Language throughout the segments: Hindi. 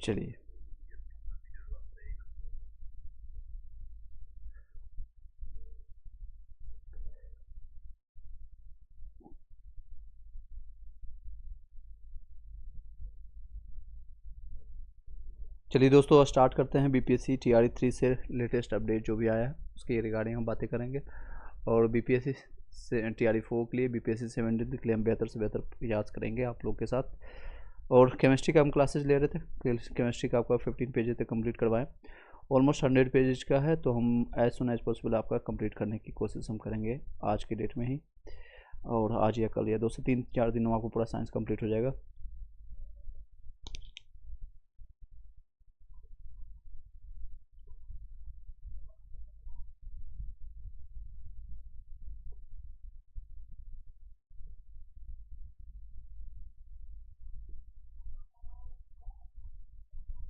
चलिए चलिए दोस्तों, स्टार्ट करते हैं बीपीएससी टीआरई 3 से लेटेस्ट अपडेट जो भी आया है उसके रिगार्डिंग हम बातें करेंगे। और बीपीएससी से टीआरई 4 के लिए, बीपीएससी 17 के लिए हम बेहतर से बेहतर प्रयास करेंगे आप लोग के साथ। और केमिस्ट्री का हम क्लासेस ले रहे थे, केमिस्ट्री का आपका 15 पेजेस तक कंप्लीट करवाएं। ऑलमोस्ट 100 पेजेस का है, तो हम एज सुन एज पॉसिबल आपका कंप्लीट करने की कोशिश हम करेंगे आज की डेट में ही। और आज या कल या 2 से 3-4 दिनों में आपको पूरा साइंस कंप्लीट हो जाएगा।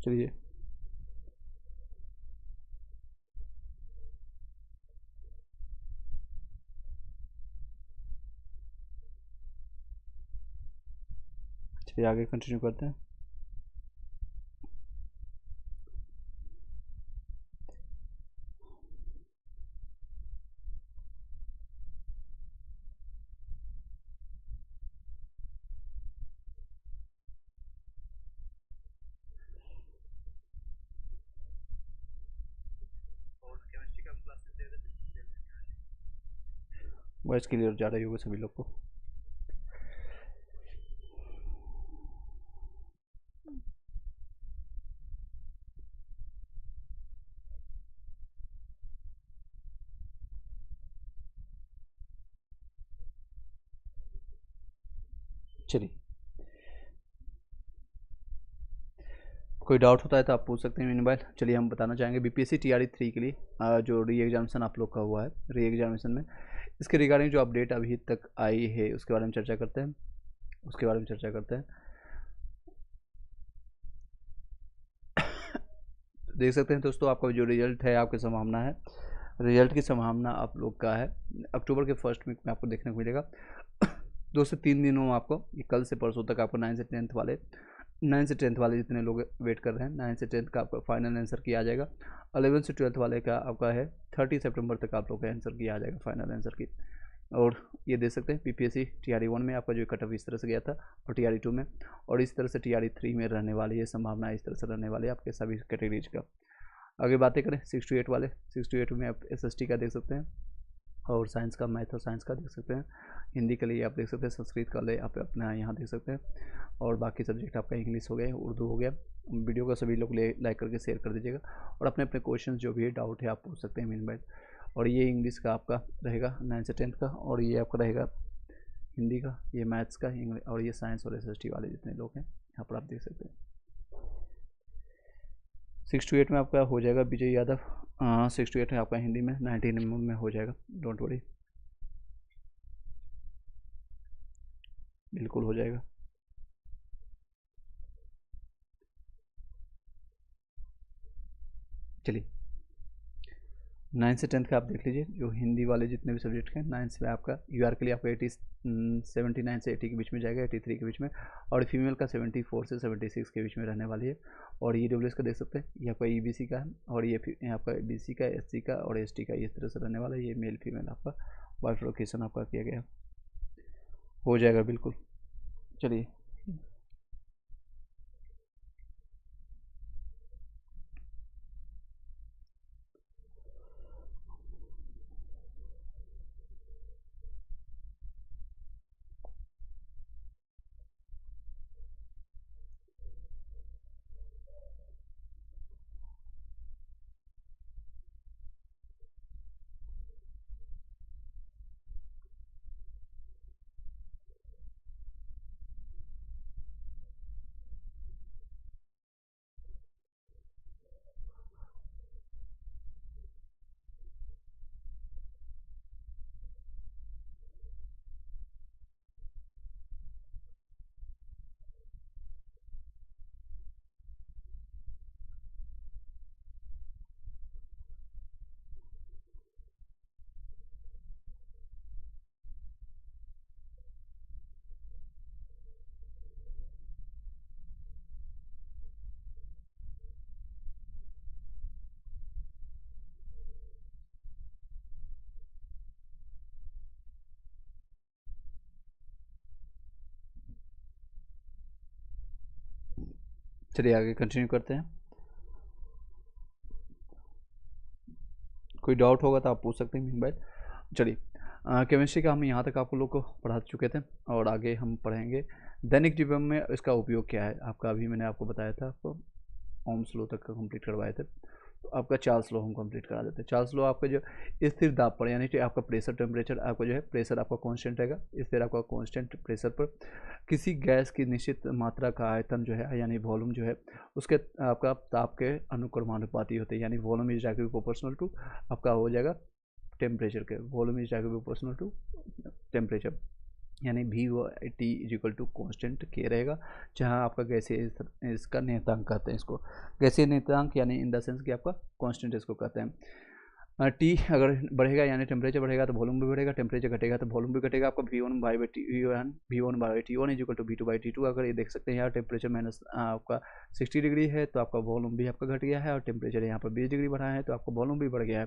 चलिए चलिए आगे कंटिन्यू करते हैं। वॉइस क्लियर जा रही होगी सभी लोग को। चलिए, कोई डाउट होता है तो आप पूछ सकते हैं मेरे मोबाइल। चलिए हम बताना चाहेंगे बीपीएससी टीआरई 3 के लिए जो री एग्जामिनेशन आप लोग का हुआ है, री एग्जामिनेशन में इसके रिगार्डिंग जो अपडेट अभी तक आई है उसके बारे में चर्चा करते हैं। देख सकते हैं दोस्तों, आपका जो रिजल्ट है, आपकी संभावना है, रिजल्ट की संभावना आप लोग का है अक्टूबर के फर्स्ट वीक में आपको देखने को मिलेगा। 2 से 3 दिनों में आपको, ये कल से परसों तक आपको 9 से 10th वाले जितने लोग वेट कर रहे हैं, 9 से 10th का आपका फाइनल आंसर किया आ जाएगा। 11 से 12th वाले का आपका है 30 सितंबर तक आप लोग का आंसर किया आ जाएगा, फाइनल आंसर की। और ये देख सकते हैं बीपीएससी टीआरई 1 में आपका जो कट ऑफ इस तरह से गया था, और टीआरई 2 में, और इस तरह से टीआरई 3 में रहने वाली है संभावना, इस तरह से रहने वाली है आपके सभी कैटेगरीज का। आगे बातें करें 6 to 8 वाले, 6 to 8 में आप एसएसटी का देख सकते हैं, और साइंस का, मैथ और साइंस का देख सकते हैं। हिंदी के लिए आप देख सकते हैं, संस्कृत का लिए आप अपना यहाँ देख सकते हैं, और बाकी सब्जेक्ट आपका इंग्लिश हो गया, उर्दू हो गया। वीडियो को सभी लोग लाइक करके शेयर कर दीजिएगा, और अपने अपने क्वेश्चन जो भी डाउट है आप पूछ सकते हैं मीन बाय। और ये इंग्लिश का आपका रहेगा 9 से 10th का, और ये आपका रहेगा हिंदी का, ये मैथ्स का, इंग्लिश, और ये साइंस और एसएसटी वाले जितने लोग हैं यहाँ पर आप देख सकते हैं। 6 to 8 में आपका हो जाएगा विजय यादव। 6 to 8 में आपका हिंदी में 19 में हो जाएगा, डोंट वरी, बिल्कुल हो जाएगा। चलिए 9 से 10th का आप देख लीजिए, जो हिंदी वाले जितने भी सब्जेक्ट हैं 9 से आपका यूआर के लिए आपका 79 से 80 के बीच में जाएगा, 83 के बीच में, और फीमेल का 74 से 76 के बीच में रहने वाली है। और ई डब्ल्यू एस का देख सकते हैं, ये आपका ईबीसी का है, और ये आपका बीसी का, एससी का और एसटी का, इस तरह से रहने वाला है। ये मेल फीमेल आपका बाइफर्केशन आपका किया गया, हो जाएगा बिल्कुल। चलिए चलिए आगे कंटिन्यू करते हैं। कोई डाउट होगा तो आप पूछ सकते हैं मीनवाइल। चलिए केमिस्ट्री का हम यहाँ तक आप लोग को पढ़ा चुके थे और आगे हम पढ़ेंगे दैनिक जीवन में इसका उपयोग क्या है आपका। अभी मैंने आपको बताया था, आपको ओम्स लॉ तक कंप्लीट करवाए थे, तो आपका चार्ल्स लॉ हम कंप्लीट करा देते हैं। चार्ल्स लॉ आपका जो स्थिर दाब पर, यानी कि आपका प्रेशर टेम्परेचर आपका जो है प्रेशर आपका कांस्टेंट रहेगा, स्थिर आपका कांस्टेंट प्रेशर पर किसी गैस की निश्चित मात्रा का आयतन जो है यानी वॉल्यूम जो है उसके आपका ताप के अनुक्रमानुपाती होते हैं, यानी volume is directly proportional to आपका हो जाएगा टेम्परेचर के, volume is directly proportional to temperature, यानी V T is equal to constant K रहेगा, जहाँ आपका गैसीय इसका नियतांक कहते हैं इसको, गैसीय नियतांक यानी इन द सेंस कि आपका कॉन्स्टेंट इसको कहते हैं। टी अगर बढ़ेगा यानी टेम्परेचर बढ़ेगा तो वॉल्यूम भी बढ़ेगा, टेम्परेचर घटेगा तो वॉल्यूम भी घटेगा। आपका V1/T1 is equal to V2/T2। अगर ये देख सकते हैं यहाँ टेम्परेचर माइनस आपका 60 डिग्री है तो आपका वॉल्यूम भी आपका घट गया है, और टेम्परेचर यहाँ पर 20 डिग्री बढ़ा है तो आपका वॉल्यूम भी बढ़ गया है।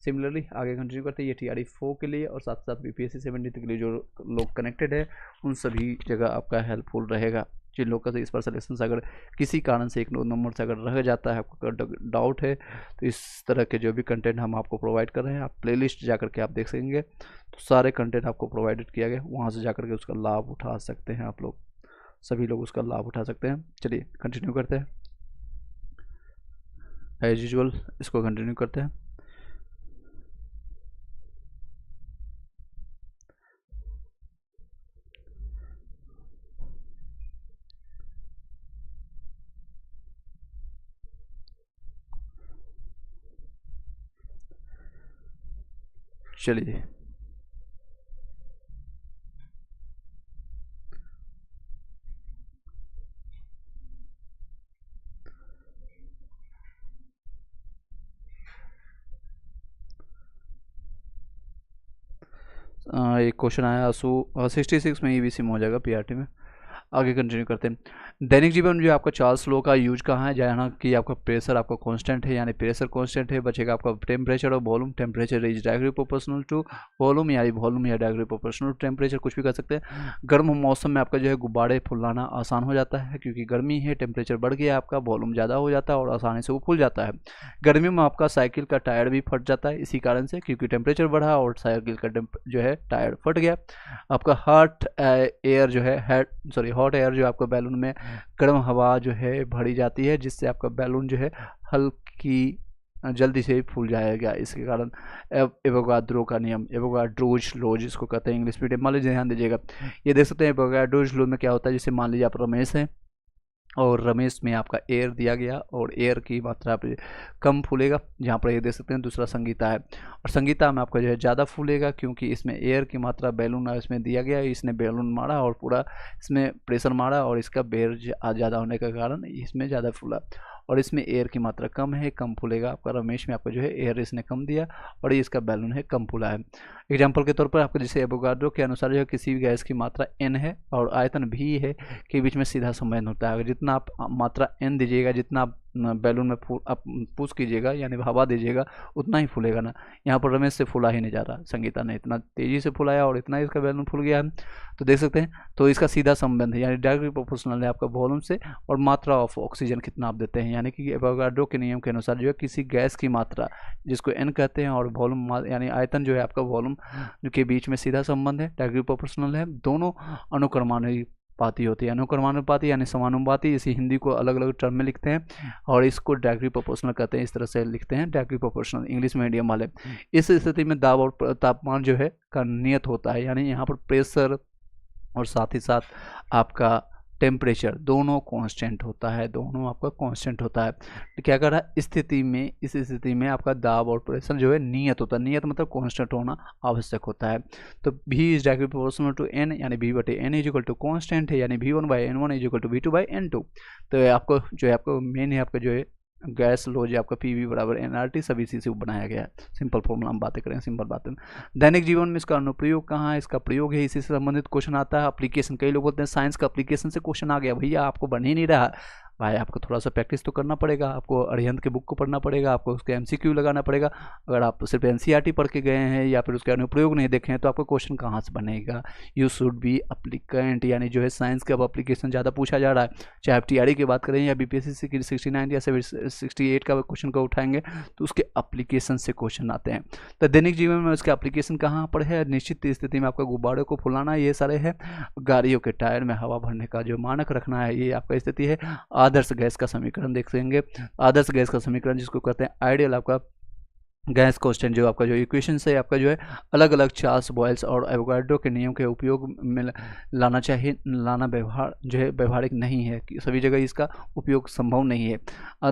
सिमिलरली आगे कंटिन्यू करते हैं, ये TRE4 के लिए और साथ साथ BPSC 73 के लिए जो लोग कनेक्टेड है उन सभी जगह आपका हेल्पफुल रहेगा। जिन लोग का इस पर सिलेक्शन अगर किसी कारण से एक नंबर से अगर रह जाता है, आपको डाउट है, तो इस तरह के जो भी कंटेंट हम आपको प्रोवाइड कर रहे हैं, आप प्लेलिस्ट जा करके आप देख सकेंगे, तो सारे कंटेंट आपको प्रोवाइडेड किया गया, वहाँ से जा करके उसका लाभ उठा सकते हैं आप लोग, सभी लोग उसका लाभ उठा सकते हैं। चलिए कंटिन्यू करते हैं, एज यूजुअल इसको कंटिन्यू करते हैं। चलिए एक क्वेश्चन आया 66 में EVC में हो जाएगा PRT में। आगे कंटिन्यू करते हैं। दैनिक जीवन में जो आपका चार्ल्स लॉ का यूज कहाँ है, जहाँ कि आपका प्रेशर आपका कांस्टेंट है, यानी प्रेशर कांस्टेंट है, बचेगा आपका टेम्परेचर और volume. Temperature is directly proportional to volume, यानी वॉल्यूम या डायरेक्टली प्रोपोर्शनल टू टेम्परेचर, कुछ भी कर सकते हैं। गर्म मौसम में आपका जो है गुब्बारे फुलाना आसान हो जाता है, क्योंकि गर्मी है, टेम्परेचर बढ़ गया, आपका वॉल्यूम ज़्यादा हो जाता है और आसानी से वो फूल जाता है। गर्मी में आपका साइकिल का टायर भी फट जाता है इसी कारण से, क्योंकि टेम्परेचर बढ़ा और साइकिल का जो है टायर फट गया। आपका हॉट एयर जो है हॉट एयर जो आपका बैलून में गर्म हवा जो है भरी जाती है, जिससे आपका बैलून जो है हल्की जल्दी से फूल जाएगा। इसके कारण एवोगाड्रो का नियम, एवोगाड्रोज लॉ जिसको कहते हैं इंग्लिश मीडियम वाले, ध्यान दीजिएगा। ये देख सकते हैं एवोगाड्रोज लॉ में क्या होता है, जैसे मान लीजिए आप रमेश हैं और रमेश में आपका एयर दिया गया और एयर की मात्रा पे कम फूलेगा, जहाँ पर ये देख सकते हैं। दूसरा संगीता है, और संगीता में आपका जो है ज़्यादा फूलेगा, क्योंकि इसमें एयर की मात्रा बैलून इसमें दिया गया है, इसने बैलून मारा और पूरा इसमें प्रेशर मारा और इसका बेयर ज़्यादा होने के कारण इसमें ज़्यादा फूला, और इसमें एयर की मात्रा कम है, कम फूलेगा। आपका रमेश में आपको जो है एयर इसने कम दिया और ये इसका बैलून है कम फूला है। एग्जाम्पल के तौर पर आपको जैसे एवोगाड्रो के अनुसार जो है किसी भी गैस की मात्रा n है और आयतन v है के बीच में सीधा संबंध होता है। अगर जितना आप मात्रा n दीजिएगा, जितना आप बैलून में आप पुश कीजिएगा यानी हवा दीजिएगा, उतना ही फूलेगा ना। यहाँ पर रमेश से फूला ही नहीं जा रहा, संगीता ने इतना तेज़ी से फुलाया और इतना इसका बैलून फूल गया है, तो देख सकते हैं। तो इसका सीधा संबंध है, यानी डायरेक्टली प्रोपोर्शनल है आपका वॉल्यूम से और मात्रा ऑफ ऑक्सीजन कितना आप देते हैं, यानी कि एवोगाड्रो के नियम के अनुसार जो है किसी गैस की मात्रा जिसको n कहते हैं और वॉल्यूम यानी आयतन जो है आपका वॉल्यूम के बीच में सीधा संबंध है, डायरेक्टली प्रोपोर्शनल है। दोनों अनुक्रमानुपाती होती है, अनुक्रमानुपाती यानी समानुपाती, इसी हिंदी को अलग अलग टर्म में लिखते हैं और इसको डायरेक्टली प्रोपोर्शनल कहते हैं, इस तरह से लिखते हैं डायरेक्टली प्रोपोर्शनल इंग्लिश मीडियम वाले। इस स्थिति में दाब और तापमान जो है का नियत होता है, यानी यहाँ पर प्रेशर और साथ ही साथ आपका टेम्परेचर दोनों कांस्टेंट होता है, दोनों आपका कांस्टेंट होता है। तो क्या कर रहा है इस स्थिति में आपका दाब और प्रेशर जो है नियत होता है, नियत मतलब कांस्टेंट होना आवश्यक होता है। तो V is directly proportional to n, यानी V/n is equal to constant है, यानी V1/n1 is equal to V2/n2। तो आपको जो है आपको मेन है आपका जो है गैस लो जो आपका PV बराबर nRT सभी इसी से बनाया गया है। सिंपल फॉर्मूला हम बातें करें, सिंपल बातें। दैनिक जीवन में इसका अनुप्रयोग कहाँ है, इसका प्रयोग है, इसी से संबंधित क्वेश्चन आता है। एप्लीकेशन, कई लोग बोलते हैं साइंस का एप्लीकेशन से क्वेश्चन आ गया, भैया आपको बन ही नहीं रहा, भाई आपको थोड़ा सा प्रैक्टिस तो करना पड़ेगा, आपको अरिहंत के बुक को पढ़ना पड़ेगा, आपको उसके MCQ लगाना पड़ेगा। अगर आप सिर्फ NCERT पढ़ के गए हैं या फिर उसके अनुप्रयोग नहीं देखे हैं तो आपका क्वेश्चन कहाँ से बनेगा। यू शुड बी अप्लीकेंट, यानी जो है साइंस का अब अप्लीकेशन ज़्यादा पूछा जा रहा है, चाहे आप TRE की बात करें या BPSC की 69 या 68 का क्वेश्चन को उठाएंगे तो उसके अप्लीकेशन से क्वेश्चन आते हैं। तो दैनिक जीवन में उसके एप्लीकेशन कहाँ पर है, निश्चित स्थिति में आपका गुब्बारे को फुलाना, ये सारे है। गाड़ियों के टायर में हवा भरने का जो मानक रखना है, ये आपका स्थिति है। आदर्श गैस का समीकरण देख लेंगे, आदर्श गैस का समीकरण जिसको कहते हैं आइडियल आपका गैस कांस्टेंट, जो आपका जो इक्वेशन है आपका जो है अलग अलग चार्ल्स बॉयल्स और एवोगाड्रो के नियम के उपयोग में लाना चाहिए, लाना व्यवहार जो है व्यवहारिक नहीं है कि सभी जगह इसका उपयोग संभव नहीं है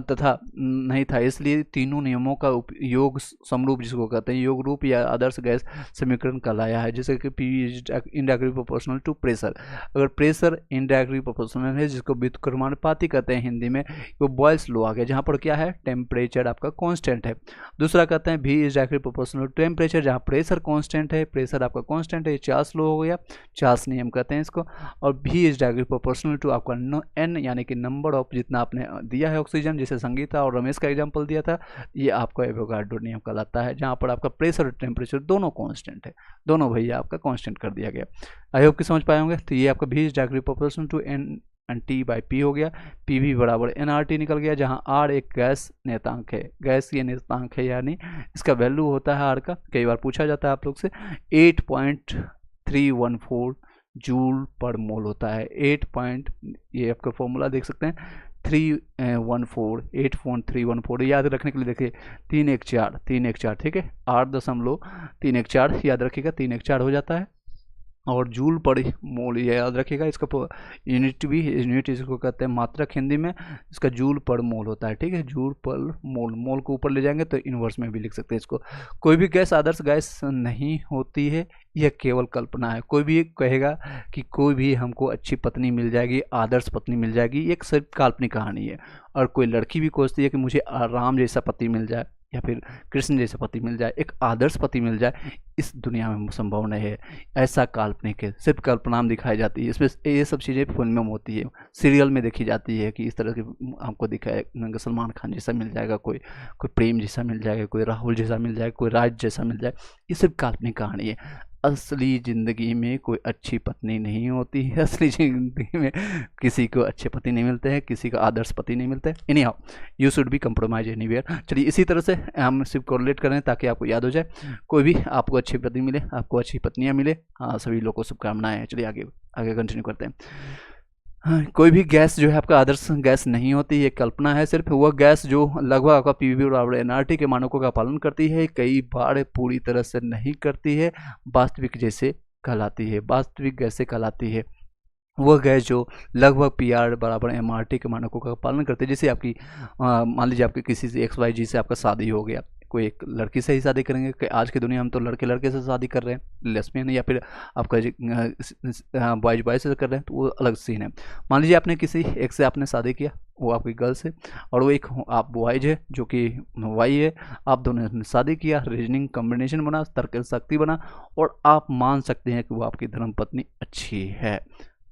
तथा नहीं था, इसलिए तीनों नियमों का योग समरूप जिसको कहते हैं योग रूप या आदर्श गैस समीकरण कहलाया है। जैसे कि P indirectly proportional to pressure, अगर प्रेशर इनडायरेक्टली प्रोपोर्शनल है जिसको व्युत्क्रमानुपाती कहते हैं हिंदी में, वो बॉयल्स लॉ आ गया जहाँ पर क्या है टेम्परेचर आपका कॉन्स्टेंट है। दूसरा कहते हैं V is directly proportional to temperature, जहाँ प्रेशर कांस्टेंट है, प्रेशर आपका कांस्टेंट है, चार्ल्स लॉ हो गया, चार्ल्स नियम कहते हैं इसको। और V is directly proportional to आपका N यानी कि नंबर ऑफ जितना आपने दिया है ऑक्सीजन, जैसे संगीता और रमेश का एग्जांपल दिया था, ये आपका एवोगाड्रो नियम कहलाता है, जहाँ पर आपका प्रेशर और टेम्परेचर दोनों कांस्टेंट है, दोनों भैया आपका कांस्टेंट कर दिया गया। आई होप कि समझ पाए होंगे। तो ये आपका V is directly proportional to T/P हो गया, PV बराबर nRT निकल गया, जहाँ R एक गैस नेतांक है, गैस ये नेतांक है यानी इसका वैल्यू होता है R का, कई बार पूछा जाता है आप लोग से, 8.314 जूल पर मोल होता है। ये आपका फॉर्मूला देख सकते हैं 8.314 याद रखने के लिए देखिए 314 ठीक है, 8.314 याद रखिएगा, 314 हो जाता है। और जूल पर मोल ये याद रखिएगा, इसका यूनिट इसको कहते हैं मात्रक हिंदी में, इसका जूल पर मोल होता है, ठीक है, जूल पर मोल को ऊपर ले जाएंगे तो इन्वर्स में भी लिख सकते हैं इसको। कोई भी गैस आदर्श गैस नहीं होती है, यह केवल कल्पना है। कोई भी कहेगा कि कोई भी हमको अच्छी पत्नी मिल जाएगी, आदर्श पत्नी मिल जाएगी, ये एक सिर्फ काल्पनिक कहानी है। और कोई लड़की भी सोचती है कि मुझे राम जैसा पति मिल जाए या फिर कृष्ण जैसा पति मिल जाए, एक आदर्श पति मिल जाए, इस दुनिया में संभव नहीं है, ऐसा काल्पनिक है, सिर्फ कल्पना में दिखाई जाती है। इसमें ये सब चीज़ें फिल्मों में होती है, सीरियल में देखी जाती है कि इस तरह की आपको दिखाए सलमान खान जैसा मिल जाएगा, कोई प्रेम जैसा मिल जाएगा, कोई राहुल जैसा मिल जाएगा, कोई राज जैसा मिल जाए, ये सिर्फ काल्पनिक कहानी है। असली ज़िंदगी में कोई अच्छी पत्नी नहीं होती है, असली ज़िंदगी में किसी को अच्छे पति नहीं मिलते हैं, किसी का आदर्श पति नहीं मिलते। Any how you should be compromise anywhere. चलिए इसी तरह से हम सिर्फ कोरिलेट करें ताकि आपको याद हो जाए, कोई भी आपको अच्छी पति मिले, आपको अच्छी पत्नियाँ मिले, हाँ सभी लोगों को शुभकामनाएं हैं। चलिए आगे कंटिन्यू करते हैं। हाँ, कोई भी गैस जो है आपका आदर्श गैस नहीं होती, ये कल्पना है सिर्फ। वह गैस जो लगभग आपका PV बराबर nRT के मानकों का पालन करती है, कई बार पूरी तरह से नहीं करती है, वास्तविक जैसे कहलाती है, वास्तविक गैसे कहलाती है। वह गैस जो लगभग PR बराबर MRT के मानकों का पालन करती है, जैसे आपकी मान लीजिए आपकी किसी से XYZ से आपका शादी हो गया, कोई एक लड़की से ही शादी करेंगे कि आज की दुनिया में तो लड़के से शादी कर रहे हैं, लेस्बियन, या फिर आपका बॉयज से कर रहे हैं, तो वो अलग सीन है। मान लीजिए आपने किसी एक से आपने शादी किया, वो आपकी गर्ल से, और वो एक आप बॉयज है जो कि वाई है, आप दोनों ने शादी किया, रीजनिंग कॉम्बिनेशन बना, तर्क शक्ति बना, और आप मान सकते हैं कि वो आपकी धर्मपत्नी अच्छी है,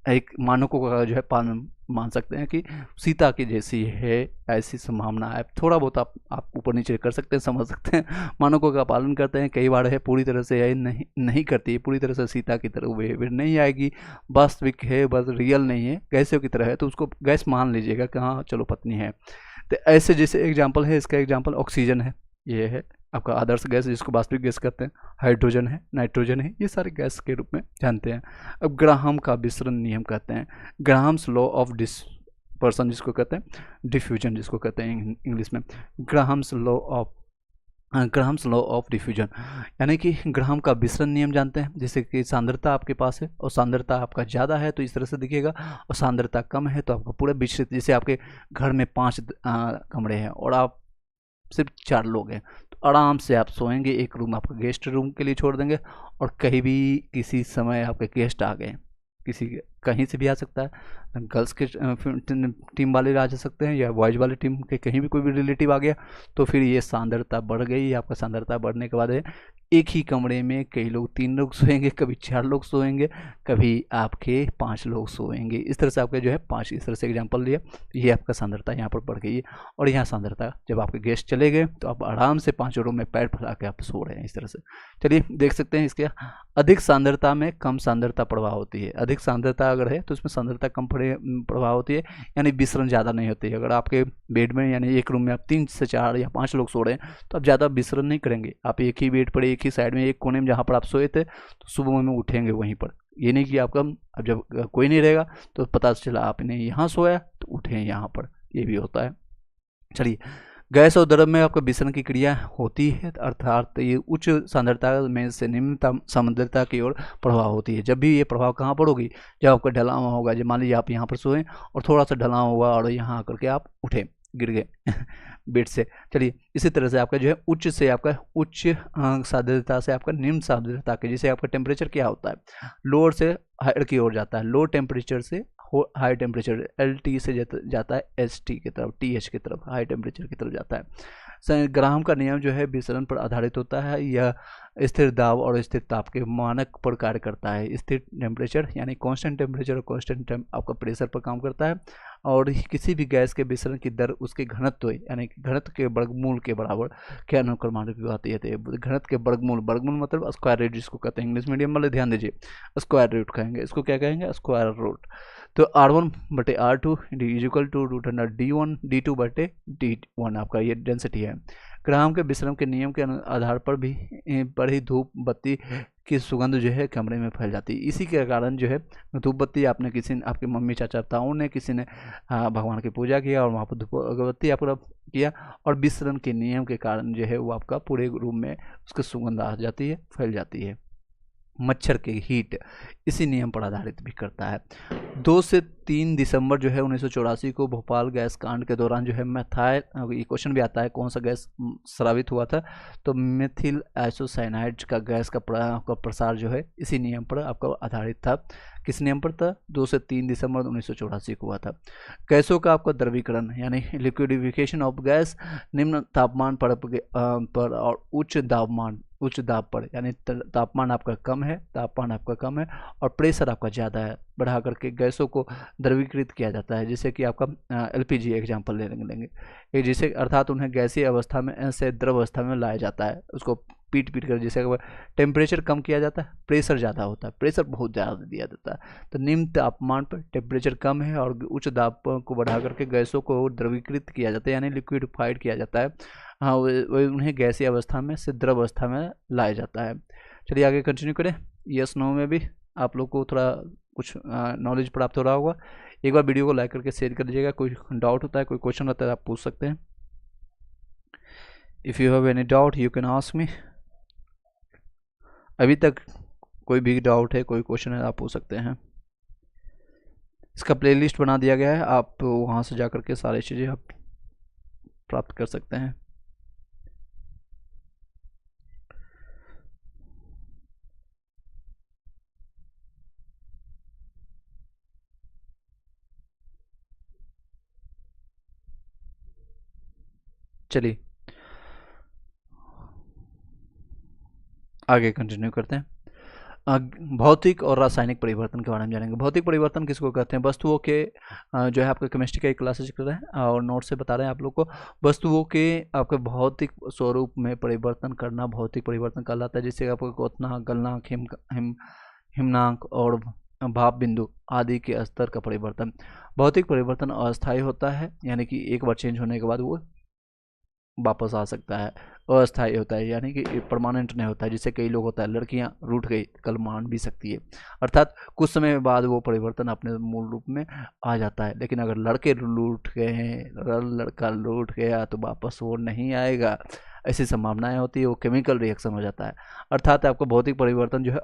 एक मानकों का जो है पालन मान सकते हैं कि सीता की जैसी है, ऐसी संभावना है। थोड़ा बहुत आप ऊपर नीचे कर सकते हैं, समझ सकते हैं, मानकों का पालन करते हैं। कई बार है पूरी तरह से यह नहीं करती है, पूरी तरह से सीता की तरह बिहेवियर नहीं आएगी, वास्तविक है, बस रियल नहीं है, गैसों की तरह है, तो उसको गैस मान लीजिएगा कि हाँ चलो पत्नी है। तो ऐसे जैसे एग्जाम्पल है, इसका एग्जाम्पल ऑक्सीजन है, ये है आपका आदर्श गैस जिसको वास्तविक गैस कहते हैं, हाइड्रोजन है, नाइट्रोजन है, ये सारे गैस के रूप में जानते हैं। अब ग्राहम का विसरण नियम कहते हैं, ग्राहम्स लॉ ऑफ डिस्पर्सन जिसको कहते हैं, डिफ्यूजन जिसको कहते हैं इंग्लिश में, ग्राहम्स लॉ ऑफ डिफ्यूजन, यानी कि ग्राहम का विसरण नियम जानते हैं। जैसे कि सांद्रता आपके पास है और सांद्रता आपका ज़्यादा है तो इस तरह से दिखेगा, और सांद्रता कम है तो आपका पूरा विस्तृत, जैसे आपके घर में 5 कमरे हैं और आप सिर्फ 4 लोग हैं, तो आराम से आप सोएंगे, एक रूम आपका गेस्ट रूम के लिए छोड़ देंगे, और कहीं भी किसी समय आपके गेस्ट आ गए, किसी कहीं से भी आ सकता है, गर्ल्स के टीम वाले आ जा सकते हैं या बॉयज़ वाले टीम के कहीं भी कोई भी रिलेटिव आ गया, तो फिर ये सांद्रता बढ़ गई। आपका सांद्रता बढ़ने के बाद एक ही कमरे में कई लोग 3 लोग सोएंगे, कभी 4 लोग सोएंगे, कभी आपके 5 लोग सोएंगे। इस तरह से आपके जो है 5 इस तरह से एग्जांपल लिया। ये आपका सांद्रता यहाँ पर बढ़ गई है। और यहाँ सांद्रता जब आपके गेस्ट चले गए तो आप आराम से 5 रूम में पैर फैला के आप सो रहे हैं इस तरह से। चलिए देख सकते हैं इसके अधिक सांद्रता में कम सांद्रता प्रभाव होती है। अधिक सांद्रता अगर है तो इसमें सांद्रता कम प्रभाव होती है, यानी विसरण ज़्यादा नहीं होती है। अगर आपके बेड में यानी एक रूम में आप 3 से 4 या 5 लोग सो रहे हैं तो आप ज़्यादा विसरण नहीं करेंगे। आप एक ही बेड पर एक ही साइड में एक कोने में जहाँ पर आप सोए थे तो सुबह में उठेंगे वहीं पर। ये नहीं कि आपका अब जब कोई नहीं रहेगा तो पता चला आपने यहाँ सोया तो उठे यहाँ पर, ये भी होता है। चलिए गैस और द्रव में आपका विसरण की क्रिया होती है, अर्थात ये उच्च सांद्रता में से निम्न सांद्रता की ओर प्रभाव होती है। जब भी ये प्रभाव कहाँ पर होगी, जब आपका ढलाव होगा। जब मान लीजिए आप यहाँ पर सोएं और थोड़ा सा ढलाव हुआ और यहाँ आकर के आप उठे, गिर गए बेड से। चलिए इसी तरह से आपका जो है उच्च से आपका उच्च सांद्रता से आपका निम्न सांद्रता के, जैसे आपका टेम्परेचर क्या होता है, लोअर से हायर की ओर जाता है, लो टेम्परेचर से हाई टेम्परेचर LT से जाता है ST की तरफ, TH की तरफ, हाई टेम्परेचर की तरफ जाता है। ग्राहम का नियम जो है विसरण पर आधारित होता है। यह स्थिर दाब और स्थिर ताप के मानक पर कार्य करता है। स्थिर टेम्परेचर यानी कांस्टेंट टेम्परेचर और कांस्टेंट आपका प्रेशर पर काम करता है। और किसी भी गैस के विसरण की दर उसके घनत्व यानी घनत्व के वर्गमूल के बराबर के अनुक्रमानुक आती है। घनत्व के वर्गमूल, वर्गमूल मतलब स्क्वायर रूट जिसको कहते हैं इंग्लिश मीडियम वाले, ध्यान दीजिए स्क्वायर रूट कहेंगे, इसको क्या कहेंगे, स्क्वायर रूट। तो R1/R2 is equal to √D1 D2/D1 आपका ये डेंसिटी है। ग्राहम के विसरण के नियम के आधार पर ही धूप बत्ती की सुगंध जो है कमरे में फैल जाती है। इसी के कारण जो है धूप बत्ती आपने किसी ने, आपके मम्मी चाचा ताऊ ने, किसी ने भगवान की पूजा किया और वहाँ पर धूप अगरबत्ती आपका किया और विसरण के नियम के कारण जो है वो आपका पूरे रूम में उसकी सुगंध आ जाती है, फैल जाती है। मच्छर के हीट इसी नियम पर आधारित भी करता है। 2 से 3 दिसंबर जो है 1984 को भोपाल गैस कांड के दौरान जो है मेथाइल, ये क्वेश्चन भी आता है कौन सा गैस स्रावित हुआ था, तो मेथिल आइसोसाइनाइड का गैस का प्रसार जो है इसी नियम पर आपका आधारित था। किस नियम पर था, 2 से 3 दिसंबर 1984 को हुआ था। गैसों का आपका द्रवीकरण यानी लिक्विडिफिकेशन ऑफ गैस निम्न तापमान पर और उच्च दाब पर, यानी तापमान आपका कम है, और प्रेशर आपका ज़्यादा है, बढ़ा करके गैसों को द्रवीकृत किया जाता है। जैसे कि आपका LPG एग्जाम्पल लेंगे, जिसे अर्थात उन्हें गैसीय अवस्था में से द्रव अवस्था में लाया जाता है। उसको पीट कर जैसे टेम्परेचर कम किया जाता है, प्रेशर ज़्यादा होता है, प्रेशर बहुत ज़्यादा दिया जाता है। तो निम्न तापमान पर टेम्परेचर कम है और उच्च दाब को बढ़ा करके गैसों को द्रवीकृत किया जाता है, यानी लिक्विडिफाइड किया जाता है। हाँ, उन्हें गैसीय अवस्था में से द्रव अवस्था में लाया जाता है। चलिए आगे कंटिन्यू करें। यस नो में भी आप लोग को थोड़ा कुछ नॉलेज प्राप्त हो रहा होगा। एक बार वीडियो को लाइक करके शेयर कर दीजिएगा। कोई डाउट होता है, कोई क्वेश्चन होता है, आप पूछ सकते हैं। If you have any doubt you can ask मी। अभी तक कोई भी डाउट है, कोई क्वेश्चन है, आप पूछ सकते हैं। इसका प्लेलिस्ट बना दिया गया है, आप वहाँ से जा कर के सारी चीज़ें आप प्राप्त कर सकते हैं। चलिए आगे कंटिन्यू करते हैं। भौतिक और रासायनिक परिवर्तन के बारे में जानेंगे। भौतिक परिवर्तन किसको कहते हैं, वस्तुओं के जो है आपका केमिस्ट्री का एक क्लासेज कर रहे हैं और नोट से बता रहे हैं आप लोग को। वस्तुओं के आपके भौतिक स्वरूप में परिवर्तन करना भौतिक परिवर्तन कहलाता है। जैसे आपको क्वथनांक, गलनांक, हिमनांक और भाप बिंदु आदि के स्तर का परिवर्तन। भौतिक परिवर्तन अस्थायी होता है, यानी कि एक बार चेंज होने के बाद वो वापस आ सकता है। अस्थायी होता है यानी कि परमानेंट नहीं होता है। जैसे कई लोग होता है लड़कियां रूठ गई कल मान भी सकती है, अर्थात कुछ समय बाद वो परिवर्तन अपने मूल रूप में आ जाता है। लेकिन अगर लड़के रूठ गए हैं, लड़का रूठ गया तो वापस वो नहीं आएगा, ऐसी संभावनाएं होती है, वो केमिकल रिएक्शन हो जाता है। अर्थात आपका भौतिक परिवर्तन जो है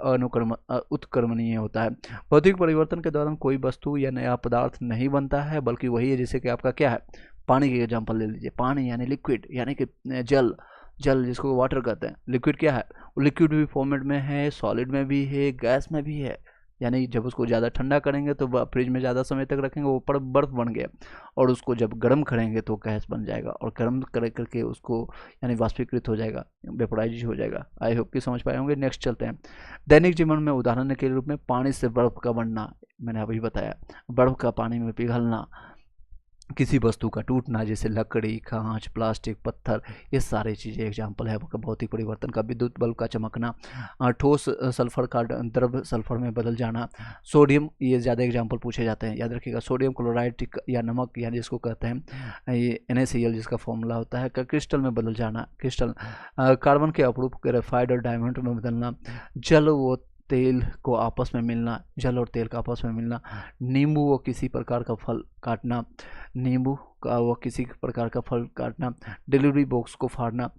उत्क्रमणीय होता है। भौतिक परिवर्तन के दौरान कोई वस्तु या नया पदार्थ नहीं बनता है, बल्कि वही है। जैसे कि आपका क्या है, पानी की एग्जांपल ले लीजिए। पानी यानी लिक्विड, यानी कि जल जिसको वाटर कहते हैं। लिक्विड क्या है, वो लिक्विड भी फॉर्मेट में है, सॉलिड में भी है, गैस में भी है। यानी जब उसको ज़्यादा ठंडा करेंगे तो फ्रिज में ज़्यादा समय तक रखेंगे वो बर्फ़ बन गया, और उसको जब गर्म करेंगे तो गैस बन जाएगा, और गर्म करके उसको यानी वाष्पीकृत हो जाएगा, वेपोराइज हो जाएगा। आई होप कि समझ पाए होंगे। नेक्स्ट चलते हैं। दैनिक जीवन में उदाहरण के रूप में पानी से बर्फ़ का बनना, मैंने अभी बताया, बर्फ़ का पानी में पिघलना, किसी वस्तु का टूटना जैसे लकड़ी, कांच, प्लास्टिक, पत्थर, ये सारी चीज़ें एग्जाम्पल है आपका भौतिक परिवर्तन का। विद्युत बल्ब का चमकना, ठोस सल्फर का द्रव सल्फर में बदल जाना, सोडियम, ये ज़्यादा एग्जाम्पल पूछे जाते हैं, याद रखिएगा। सोडियम क्लोराइड या नमक यानी जिसको कहते हैं ये NaCl जिसका फॉर्मूला होता है, का क्रिस्टल में बदल जाना, क्रिस्टल कार्बन के अपरूप ग्रेफाइट और डायमंड में बदलना, जल व तेल को आपस में मिलना, जल और तेल का आपस में मिलना, नींबू व किसी प्रकार का फल काटना, नींबू का व किसी प्रकार का फल काटना, डिलीवरी बॉक्स को फाड़ना,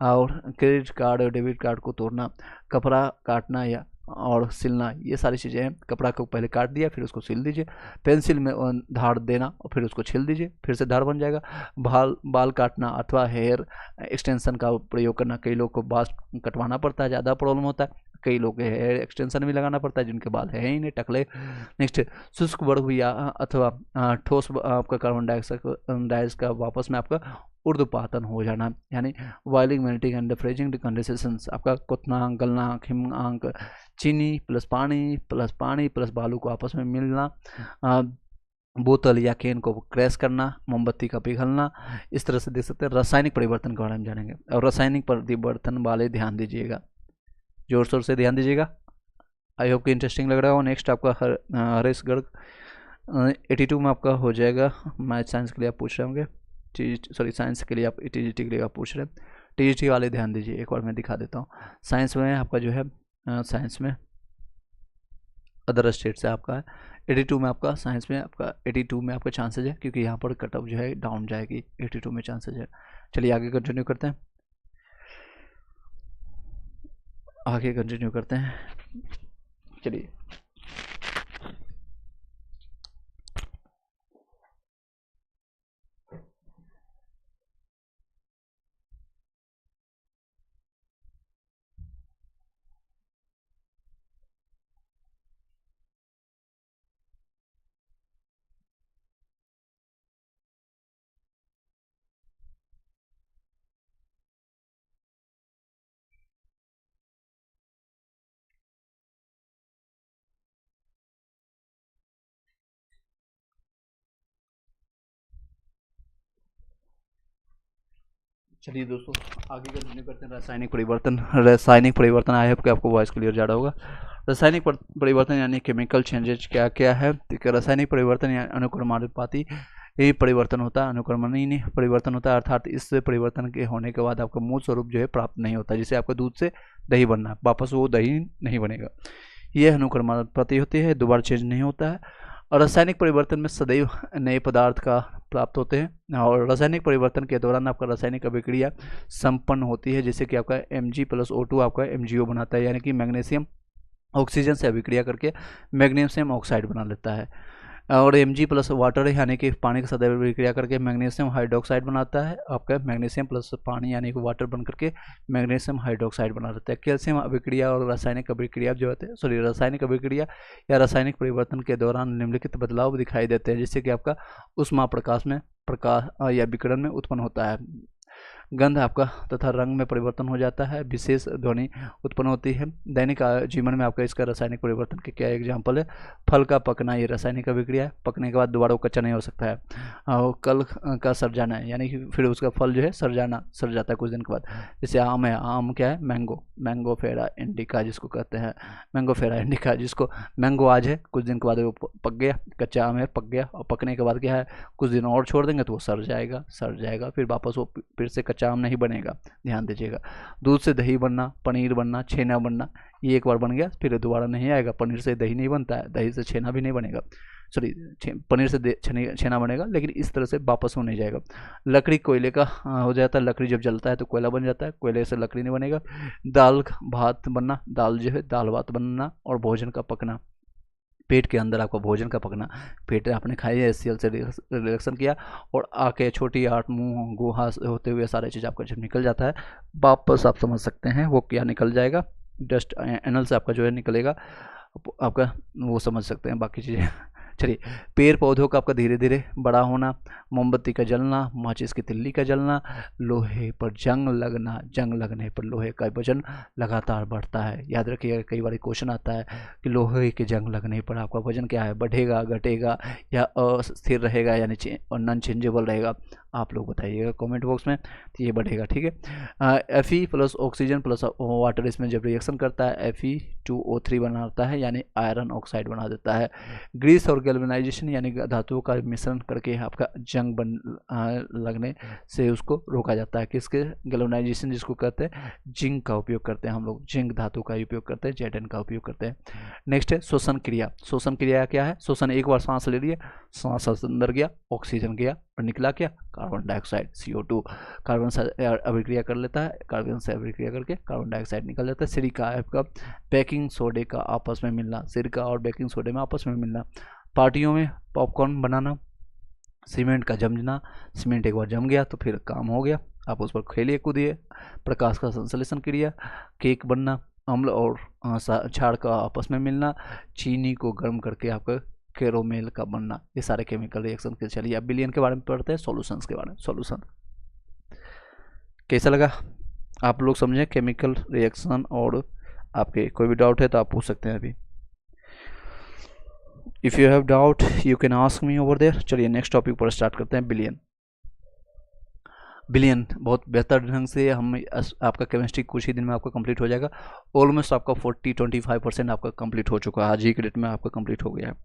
और क्रेडिट कार्ड और डेबिट कार्ड को तोड़ना, कपड़ा काटना या और सिलना, ये सारी चीज़ें हैं। कपड़ा को पहले काट दिया फिर उसको सिल दीजिए, पेंसिल में धार देना और फिर उसको छिल दीजिए, फिर से धार बन जाएगा। बाल काटना अथवा हेयर एक्सटेंशन का प्रयोग करना, कई लोग को बाल कटवाना पड़ता है, ज़्यादा प्रॉब्लम होता है, कई लोग हेयर एक्सटेंशन भी लगाना पड़ता है जिनके बाल है ही नहीं, टकले। नेक्स्ट, शुष्क बर्फ या अथवा ठोस आपका कार्बन डाइऑक्साइड का वापस में आपका ऊर्ध्वपातन हो जाना, यानी बॉइलिंग, मेल्टिंग एंड फ्रीजिंग कंडेंसेशंस, आपका कुतना, गलना, हिमांक, चीनी प्लस पानी प्लस बालू को आपस में मिलना, बोतल या कैन को क्रैश करना, मोमबत्ती का पिघलना, इस तरह से देख सकते हैं। रासायनिक परिवर्तन के बारे में जानेंगे, और रासायनिक परिवर्तन वाले ध्यान दीजिएगा, जोर शोर से ध्यान दीजिएगा। आई होप कि इंटरेस्टिंग लग रहा हो। नेक्स्ट आपका हरीश गर्ग 82 में आपका हो जाएगा। मैथ साइंस के लिए आप पूछ रहे होंगे, साइंस के लिए आप TGT के लिए आप पूछ रहे हैं। TGT वाले ध्यान दीजिए, एक बार मैं दिखा देता हूँ। साइंस में आपका जो है साइंस में अदर स्टेट से आपका है 82 में, आपका साइंस में आपका 82 में आपका चांसेज है, क्योंकि यहाँ पर कट ऑफ जो है डाउन जाएगी, 82 में चांसेज है। चलिए आगे कंटिन्यू करते हैं, चलिए। चलिए दोस्तों आगे कंटिन्यू करते हैं। रासायनिक परिवर्तन आया है कि आपको वॉइस क्लियर जा रहा होगा। रासायनिक परिवर्तन यानी केमिकल चेंजेज क्या क्या है। रासायनिक परिवर्तन यानी अनुक्रमानुपाती ये परिवर्तन होता है, अनुक्रमणीय परिवर्तन होता है, अर्थात इस परिवर्तन के होने के बाद आपका मूल स्वरूप जो है प्राप्त नहीं होता। जैसे आपका दूध से दही बनना, वापस वो दही नहीं बनेगा, यह अनुक्रमानुपाती होती है, दोबारा चेंज नहीं होता है। और रासायनिक परिवर्तन में सदैव नए पदार्थ का प्राप्त होते हैं, और रासायनिक परिवर्तन के दौरान आपका रासायनिक अभिक्रिया संपन्न होती है, जैसे कि आपका Mg+O2 आपका MgO बनाता है, यानी कि मैग्नीशियम ऑक्सीजन से अभिक्रिया करके मैग्नीशियम ऑक्साइड बना लेता है। और Mg प्लस वाटर यानी कि पानी के साथ अभिक्रिया करके मैग्नीशियम हाइड्रोक्साइड बनाता है, आपका मैग्नीशियम प्लस पानी यानी कि वाटर बन करके मैग्नीशियम हाइड्रोक्साइड बना देता है। कैल्शियम अभिक्रिया और रासायनिक अभिक्रिया जो होते हैं रासायनिक अभिक्रिया या रासायनिक परिवर्तन के दौरान निम्नलिखित बदलाव दिखाई देते हैं, जैसे कि आपका ऊष्मा प्रकाश या विकिरण में उत्पन्न होता है, गंध आपका तथा रंग में परिवर्तन हो जाता है, विशेष ध्वनि उत्पन्न होती है। दैनिक जीवन में आपका इसका रासायनिक परिवर्तन के क्या एग्जाम्पल है। फल का पकना, ये रासायनिक अभिक्रिया है, पकने के बाद दोबारा वो कच्चा नहीं हो सकता है। और कल का सड़ जाना है, यानी कि फिर उसका फल जो है सड़ जाता है कुछ दिन के बाद। जैसे आम है, आम क्या है, मैंगो फेरा इंडिका जिसको कहते हैं, मैंगो फेरा इंडिका, जिसको मैंगो आज है, कुछ दिन के बाद वो पक गया, कच्चा आम है पक गया, और पकने के बाद क्या है कुछ दिन और छोड़ देंगे तो वो सड़ जाएगा, फिर वापस वो फिर से कच्चा आम नहीं बनेगा, ध्यान दीजिएगा। दूध से दही बनना, पनीर बनना, छेना बनना, ये एक बार बन गया फिर दोबारा नहीं आएगा। पनीर से दही नहीं बनता है, दही से छेना भी नहीं बनेगा, पनीर से छेना बनेगा, लेकिन इस तरह से वापस हो नहीं जाएगा। लकड़ी कोयले का हो जाता है, लकड़ी जब जलता है तो कोयला बन जाता है, कोयले से लकड़ी नहीं बनेगा। दाल भात बनना, दाल जो है दाल भात बनना, और भोजन का पकना, पेट के अंदर आपका भोजन का पकना, पेट आपने खाई है, HCl से रिएक्शन किया और आके छोटी आंत, मुंह, गुहा होते हुए सारी चीज़ आपका जब निकल जाता है, वापस आप समझ सकते हैं वो क्या निकल जाएगा, डस्ट एनल से आपका जो है निकलेगा, आपका वो समझ सकते हैं बाकी चीज़ें। चलिए, पेड़ पौधों का आपका धीरे धीरे बड़ा होना, मोमबत्ती का जलना, माचिस की तिल्ली का जलना, लोहे पर जंग लगना, जंग लगने पर लोहे का वजन लगातार बढ़ता है। याद रखिएगा, कई बार क्वेश्चन आता है कि लोहे के जंग लगने पर आपका वजन क्या है, बढ़ेगा, घटेगा या अस्थिर रहेगा, यानी नॉन चेंजेबल रहेगा। आप लोग बताइएगा कमेंट बॉक्स में। तो ये बढ़ेगा, ठीक है। Fe plus oxygen plus water इसमें जब रिएक्शन करता है Fe2O3 बनाता है, यानी आयरन ऑक्साइड बना देता है। ग्रीस और गैल्वेनाइजेशन यानी धातुओं का मिश्रण करके आपका जंग लगने से उसको रोका जाता है। किसके गैल्वेनाइजेशन, जिसको कहते हैं जिंक का उपयोग करते हैं हम लोग, जिंक धातु का उपयोग करते हैं, Zn का उपयोग करते हैं। नेक्स्ट है श्वसन क्रिया। श्वसन क्रिया क्या है? श्वसन, एक बार सांस ले लिए, सांस अंदर गया, ऑक्सीजन गया और निकला क्या, कार्बन डाइऑक्साइड CO2। कार्बन से अभिक्रिया कर लेता है, कार्बन से अभिक्रिया करके कार्बन डाइऑक्साइड निकल जाता है। सिलिका आपका बेकिंग सोडे का आपस में मिलना, सिरका और बेकिंग सोडे में आपस में मिलना। पार्टियों में पॉपकॉर्न बनाना, सीमेंट का जमना, सीमेंट एक बार जम गया तो फिर काम हो गया, आप उस पर खेलिए कूदिए। प्रकाश का संश्लेषण क्रिया, केक बनना, अम्ल और क्षार का आपस में मिलना, चीनी को गर्म करके आपका कैरोमेल का बनना, ये सारे केमिकल रिएक्शन के। चलिए अब बिलियन के बारे में पढ़ते हैं, सॉल्यूशंस के बारे में। सॉल्यूशन कैसा लगा, आप लोग समझे केमिकल रिएक्शन? और आपके कोई भी डाउट है तो आप पूछ सकते हैं अभी। If you have doubt you can ask me over there. चलिए नेक्स्ट टॉपिक पर स्टार्ट करते हैं, बिलियन। बिलियन बहुत बेहतर ढंग से हम आपका केमिस्ट्री कुछ ही दिन में आपका कंप्लीट हो जाएगा। ऑलमोस्ट आपका 25% आपका कंप्लीट हो चुका है, आज ही के डेट में आपका कंप्लीट हो गया है।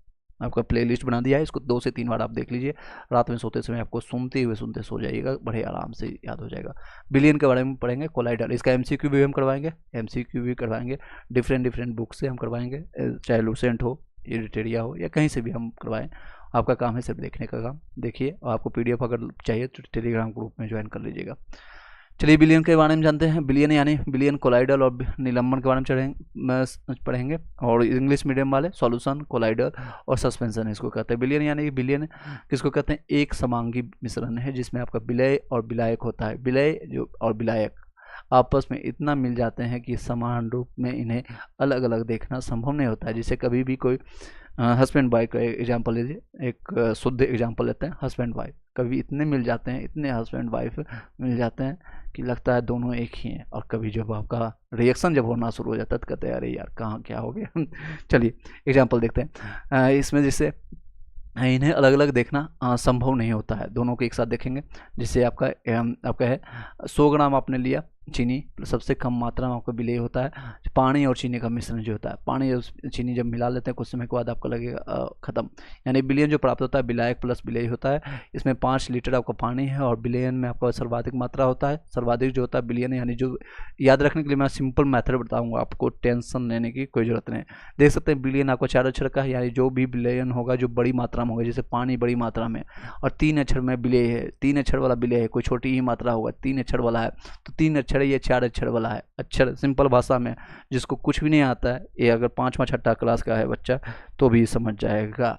आपका प्लेलिस्ट बना दिया है, इसको 2 से 3 बार आप देख लीजिए, रात में सोते समय आपको सुनते सो जाइएगा, बड़े आराम से याद हो जाएगा। बिलियन के बारे में पढ़ेंगे, कोलाइडर, इसका MCQ भी हम करवाएंगे, MCQ भी करवाएंगे, डिफरेंट बुक से हम करवाएंगे, चाहे लूसेंट हो, एडिटेरिया हो या कहीं से भी हम करवाएं। आपका काम है सिर्फ देखने का काम, देखिए। और आपको PDF अगर चाहिए तो टेलीग्राम ग्रुप में ज्वाइन कर लीजिएगा। चलिए बिलियन के बारे में जानते हैं। बिलियन यानी बिलियन, कोलाइडर और निलंबन के बारे में पढ़ेंगे। और इंग्लिश मीडियम वाले सॉल्यूशन, कोलाइडर और सस्पेंशन इसको कहते हैं। बिलियन यानी बिलियन किसको कहते हैं? एक समांगी मिश्रण है जिसमें आपका विलय और विलायक होता है। विलय जो और विलायक आपस में इतना मिल जाते हैं कि समान रूप में इन्हें अलग अलग देखना संभव नहीं होता है। जिसे कभी भी कोई हस्बैंड वाइफ का एग्जाम्पल लीजिए, एक शुद्ध एग्जाम्पल लेते हैं, हस्बैंड वाइफ कभी इतने मिल जाते हैं, इतने हस्बैंड वाइफ मिल जाते हैं कि लगता है दोनों एक ही हैं। और कभी जब आपका रिएक्शन जब होना शुरू हो जाता है तो कहते हैं अरे यार कहाँ क्या हो गया। चलिए एग्जाम्पल देखते हैं। इसमें जिससे इन्हें अलग अलग देखना संभव नहीं होता है, दोनों को एक साथ देखेंगे। जिससे आपका है 100 ग्राम आपने लिया चीनी, सबसे कम मात्रा में आपका विलय होता है पानी और चीनी का मिश्रण जो होता है। पानी और चीनी जब मिला लेते हैं कुछ समय के बाद आपको लगेगा ख़त्म, यानी विलयन जो प्राप्त होता है विलायक प्लस विलय होता है। इसमें 5 लीटर आपका पानी है और विलयन में आपका सर्वाधिक मात्रा होता है। सर्वाधिक जो होता है विलयन, यानी जो याद रखने के लिए मैं सिंपल मेथड बताऊँगा, आपको टेंशन लेने की कोई ज़रूरत नहीं। देख सकते हैं विलयन आपको 4 अक्षर का है, यानी जो भी विलयन होगा जो बड़ी मात्रा में होगा, जैसे पानी बड़ी मात्रा में, और 3 अक्षर में विलय है, 3 अक्षर वाला विलय है, कोई छोटी ही मात्रा होगा 3 अक्षर वाला है तो 3 अक्षर है, ये 4 अक्षर वाला है। अक्षर सिंपल भाषा में जिसको कुछ भी नहीं आता है, ये अगर 5वां 6ठा क्लास का है बच्चा तो भी समझ जाएगा।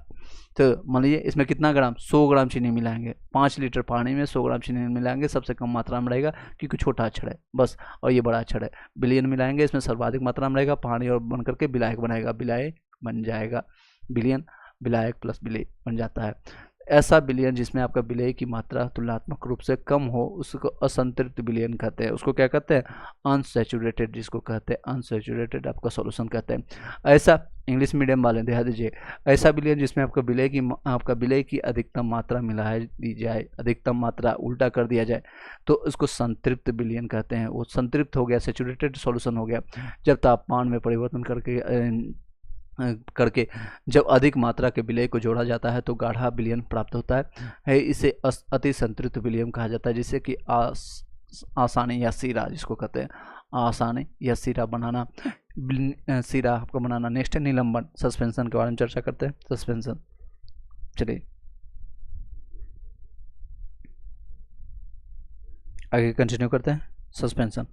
तो मान लीजिए इसमें कितना ग्राम, 100 ग्राम चीनी मिलाएंगे, 5 लीटर पानी में 100 ग्राम चीनी मिलाएंगे, सबसे कम मात्रा में रहेगा क्योंकि छोटा अक्षर है बस, और ये बड़ा अक्षर है। बिलियन मिलाएंगे, इसमें सर्वाधिक मात्रा में रहेगा पानी और बन करके विलायक बनाएगा, विलायक बन जाएगा। बिलियन विलायक प्लस विलय बन जाता है। ऐसा विलयन जिसमें आपका विलय की मात्रा तुलनात्मक रूप से कम हो उसको असंतृप्त विलयन कहते हैं। उसको क्या कहते हैं? अनसैचुरेटेड, जिसको कहते हैं अनसैचुरेटेड आपका सॉल्यूशन कहते हैं। ऐसा इंग्लिश मीडियम वाले ध्यान दीजिए, ऐसा विलयन जिसमें आपका विलय की अधिकतम मात्रा मिला दी जाए, अधिकतम मात्रा उल्टा कर दिया जाए तो उसको संतृप्त विलयन कहते हैं। वो संतृप्त हो गया, सैचुरेटेड सॉल्यूशन हो गया जब तापमान में परिवर्तन करके जब अधिक मात्रा के विलय को जोड़ा जाता है तो गाढ़ा विलयन प्राप्त होता है। इसे अति संतृप्त विलयन कहा जाता है, जिससे कि आसानी या सीरा, जिसको कहते हैं आसानी या सीरा बनाना, सीरा आपको बनाना। नेक्स्ट है निलंबन, सस्पेंशन के बारे में चर्चा करते हैं। सस्पेंशन, चलिए आगे कंटिन्यू करते हैं। सस्पेंशन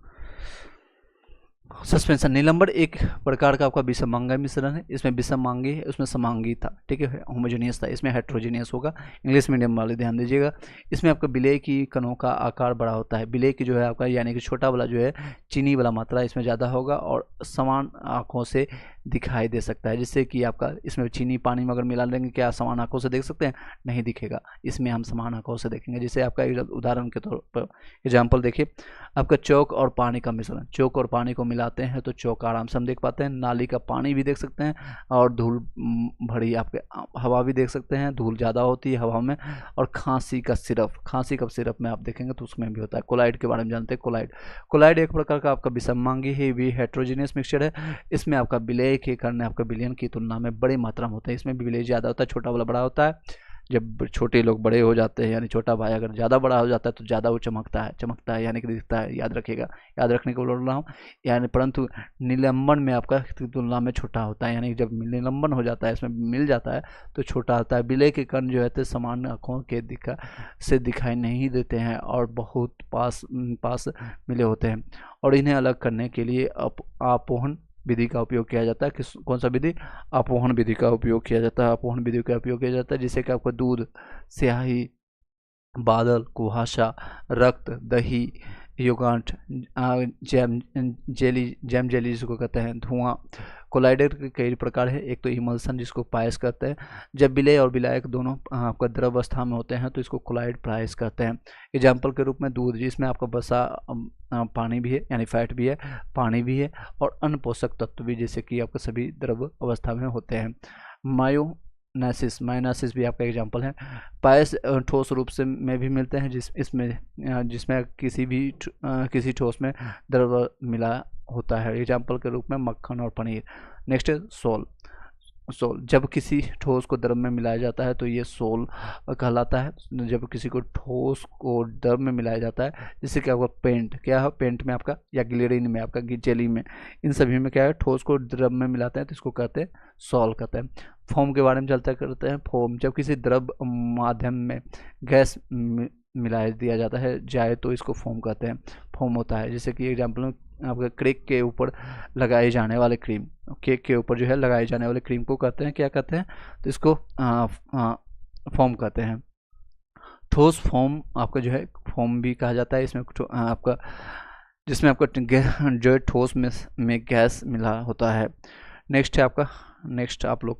सस्पेंशन निलंबन एक प्रकार का आपका विषमांगी मिश्रण है। इसमें विषमांगी है, उसमें समांगी था, ठीक है, होमोजेनियस था, इसमें हेट्रोजेनियस होगा। इंग्लिश मीडियम वाले ध्यान दीजिएगा। इसमें आपका विलेय की कणों का आकार बड़ा होता है। विलेय की जो है आपका यानी कि छोटा वाला जो है चीनी वाला मात्रा इसमें ज़्यादा होगा और समान आँखों से दिखाई दे सकता है, जिससे कि आपका इसमें चीनी पानी में अगर मिला लेंगे क्या समान आँखों से देख सकते हैं? नहीं दिखेगा। इसमें हम समान आँखों से देखेंगे। जैसे आपका उदाहरण के तौर पर एग्जाम्पल देखिए, आपका चौक और पानी का मिश्रण, चौक और पानी को मिलाते हैं तो चौक आराम से हम देख पाते हैं। नाली का पानी भी देख सकते हैं और धूल भरी आपके हवा भी देख सकते हैं, धूल ज़्यादा होती है हवा में। और खांसी का सिरप में आप देखेंगे तो उसमें भी होता है। कोलाइड के बारे में जानते हैं। कोलाइड एक प्रकार का आपका विषमांगी है, भी हेट्रोजीनियस मिक्सचर है। इसमें आपका विलेय के कारण आपका विलयन की तुलना में बड़ी मात्रा में होता है। इसमें भी विलेय ज़्यादा होता है, छोटा वाला बड़ा होता है। जब छोटे लोग बड़े हो जाते हैं यानी छोटा भाई अगर ज़्यादा बड़ा हो जाता है तो ज़्यादा वो चमकता है यानी कि दिखता है। याद रखिएगा, याद रखने को बोल रहा हूँ। यानी परंतु निलंबन में आपका तुलना में छोटा होता है, यानी जब निलंबन हो जाता है इसमें मिल जाता है तो छोटा होता है। विलेय के कण जो है तो समान आँखों के दिखाई नहीं देते हैं और बहुत पास मिले होते हैं। और इन्हें अलग करने के लिए आपोहन विधि का उपयोग किया जाता है। कौन सा विधि? आपोहन विधि का उपयोग किया जाता है। आपोहन विधि का उपयोग किया जाता है जिससे कि आपको दूध, स्याही, बादल, कुहासा, रक्त, दही, योगांट, जैम जेली जिसको कहते हैं, धुआं। कोलाइडर के कई प्रकार है। एक तो इमल्सन जिसको पायस कहते हैं। जब विलेय और विलायक दोनों आपका द्रव अवस्था में होते हैं तो इसको कोलाइड पायस कहते हैं। एग्जाम्पल के रूप में दूध, जिसमें आपका बसा पानी भी है यानी फैट भी है, पानी भी है और अन्य पोषक तत्व भी, जैसे कि आपके सभी द्रव अवस्था में होते हैं। मायोनासिस भी आपका एग्जाम्पल है। पायस ठोस रूप से में भी मिलते हैं जिसमें किसी ठोस में द्रव मिला होता है। एग्जाम्पल के रूप में मक्खन और पनीर। नेक्स्ट है सोल। जब किसी ठोस को द्रव में मिलाया जाता है तो ये सोल कहलाता है। जब किसी को ठोस को द्रव में मिलाया जाता है, जैसे कि आपका पेंट, क्या है पेंट में आपका, या ग्लिसरीन में आपका, जेली में, इन सभी में क्या है ठोस को द्रव में मिलाते हैं तो इसको कहते हैं सोल कहते हैं। फोम के बारे में चलता करते हैं। फोम जब किसी द्रव माध्यम में गैस मिला दिया जाता है जाए तो इसको फोम कहते हैं, फोम होता है। जैसे कि एग्जाम्पल में आपका केक के ऊपर लगाए जाने वाले क्रीम, केक के ऊपर जो है लगाए जाने वाले क्रीम को कहते हैं, क्या कहते हैं? तो इसको फोम कहते हैं। ठोस फोम आपका जो है फोम भी कहा जाता है। इसमें आपका जिसमें आपका जो है ठोस में गैस मिला होता है। नेक्स्ट है आपका, नेक्स्ट आप लोग के